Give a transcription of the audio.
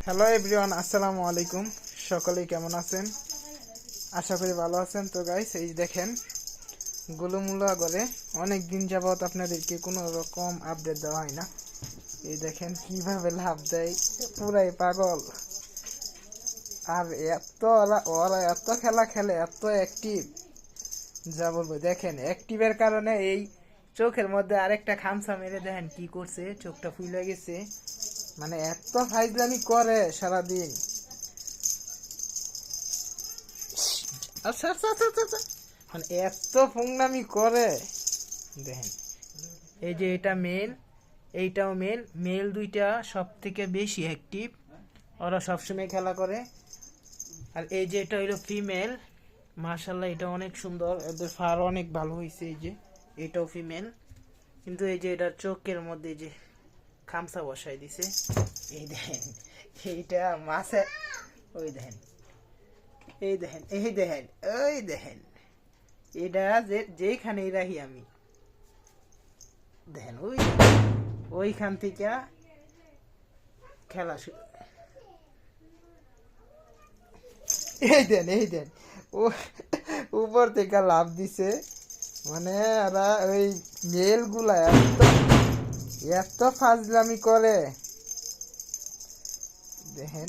Hello everyone, আসসালামু আলাইকুম। সকলেই কেমন আছেন? আশা করি ভালো আছেন। তো গাইস, এই দেখেন গুলুমুলা করে অনেক দিন যাবত আপনাদেরকে কোনো রকম আপডেট দেওয়া হয় না। এই দেখেন কিভাবে লাভ দেয়, পুরাই পাগল। আর এত ওরা এত খেলা খেলে, এত অ্যাক্টিভ, যা বলবো। দেখেন অ্যাক্টিভের কারণে এই চোখের মধ্যে আরেকটা খামসা মেরে দেখেন কি করছে, চোখটা ফুলে গেছে। মানে এত ফাইজলামি করে সারাদিন। আচ্ছা আচ্ছা আচ্ছা আচ্ছা, মানে এত ফুংনামি করে দেখেন। এই যে এটা মেল, এইটাও মেল। মেল দুইটা সব থেকে বেশি অ্যাক্টিভ, ওরা সবসময় খেলা করে। আর এই যে এটা হইলো ফিমেল, মার্শাল্লাহ এটা অনেক সুন্দর, এদের ফার অনেক ভালো হয়েছে। এই যে এটাও ফিমেল, কিন্তু এই যে এটার চোখের মধ্যে যে খামসা বসাই দিছে। এই দেখেন এইটা মাছে, ওই দেখেন, এই দেখেন, এই দেখেন, ওই দেখেন, এটা যেখানেই রাখি আমি, দেখেন ওইখান থেকে খেলা শুরু। এই দেন, এই দেন, ও উপর থেকে লাভ দিছে। মানে ওরা ওই মেল গুলা এত এত ফাজলামি করে দেখেন।